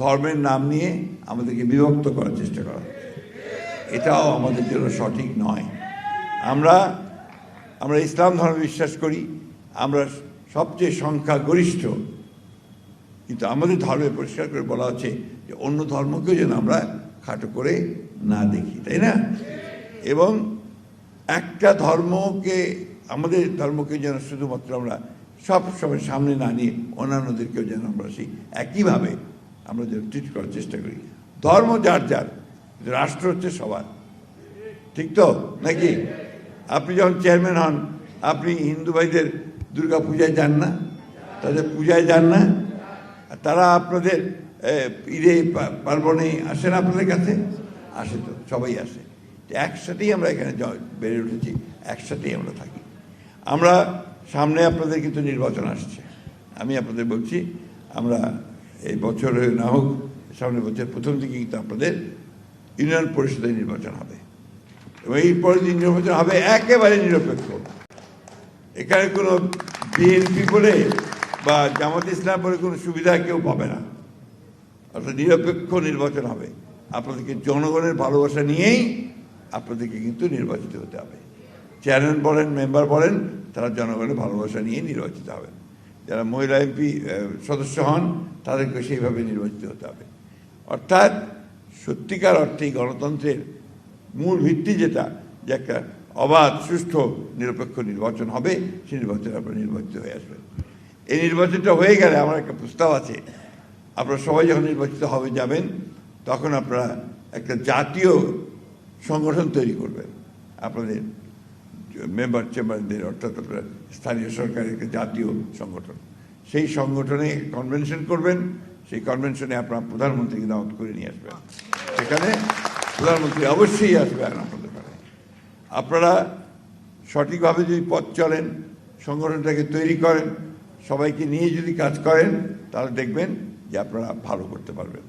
ধর্মের নাম নিয়ে আমাদেরকে বিভক্ত করার চেষ্টা করা হচ্ছে। এটাও আমাদের জন্য সঠিক নয়। আমরা ইসলাম ধর্মে বিশ্বাস করি, আমরা সবচেয়ে সংখ্যাগরিষ্ঠ, কিন্তু আমাদের ধর্মে পরিষ্কার করে বলা হচ্ছে যে অন্য ধর্মকেও যেন আমরা খাটো করে না দেখি, তাই না? এবং একটা ধর্মকে, আমাদের ধর্মকে যেন শুধুমাত্র আমরা সব সময় সামনে না নিয়ে অন্যান্যদেরকেও যেন আমরা সেই একইভাবে আমরা যেন ট্রিট করার চেষ্টা করি। ধর্ম যার যার, রাষ্ট্র হচ্ছে সবার, ঠিক তো নাকি? আপনি যখন চেয়ারম্যান হন, আপনি হিন্দু ভাইদের দুর্গা পূজায় যান না, তাদের পূজায় যান না, তারা আপনাদের ঈদে পার্বণে আসেন আপনাদের কাছে? আসে তো, সবাই আসে। একসাথেই আমরা এখানে বেড়ে উঠেছি, একসাথেই আমরা থাকি। আমরা সামনে আপনাদের কিন্তু নির্বাচন আসছে। আমি আপনাদের বলছি, আমরা এই বছর না হোক সামনের বছর প্রথম দিকে কিন্তু আপনাদের ইউনিয়ন পরিষদের নির্বাচন হবে, এবং এই পরের দিন নির্বাচন হবে একেবারে নিরপেক্ষ। এখানে কোনো বিএনপি বলে বা জামাত ইসলাম বলে কোনো সুবিধা কেউ পাবে না। অর্থাৎ নিরপেক্ষ নির্বাচন হবে। আপনাদেরকে জনগণের ভালোবাসা নিয়েই আপনাদেরকে কিন্তু নির্বাচিত হতে হবে। চেয়ারম্যান বলেন, মেম্বার বলেন, তারা জনগণের ভালোবাসা নিয়ে নির্বাচিত হবেন। যারা মহিলা এমপি সদস্য হন, তাদেরকে সেইভাবে নির্বাচিত হতে হবে। অর্থাৎ সত্যিকার অর্থেই গণতন্ত্রের মূল ভিত্তি যেটা, যে একটা অবাধ, সুষ্ঠু, নিরপেক্ষ নির্বাচন হবে, সেই নির্বাচনে আপনারা নির্বাচিত হয়ে আসবেন। এই নির্বাচনটা হয়ে গেলে আমার একটা প্রস্তাব আছে, আপনারা সবাই যখন নির্বাচিত হবে যাবেন, তখন আপনারা একটা জাতীয় সংগঠন তৈরি করবেন আপনাদের মেম্বার চেম্বারদের, অর্থাৎ আপনারা স্থানীয় সরকারের একটা জাতীয় সংগঠন। সেই সংগঠনে কনভেনশন করবেন, সেই কনভেনশনে আপনারা প্রধানমন্ত্রীকে দাওয়াত করে নিয়ে আসবেন। সেখানে প্রধানমন্ত্রী অবশ্যই আসবেন আপনাদের কাছে। আপনারা সঠিকভাবে যদি পথ চলেন, সংগঠনটাকে তৈরি করেন, সবাইকে নিয়ে যদি কাজ করেন, তাহলে দেখবেন যে আপনারা ভালো করতে পারবেন।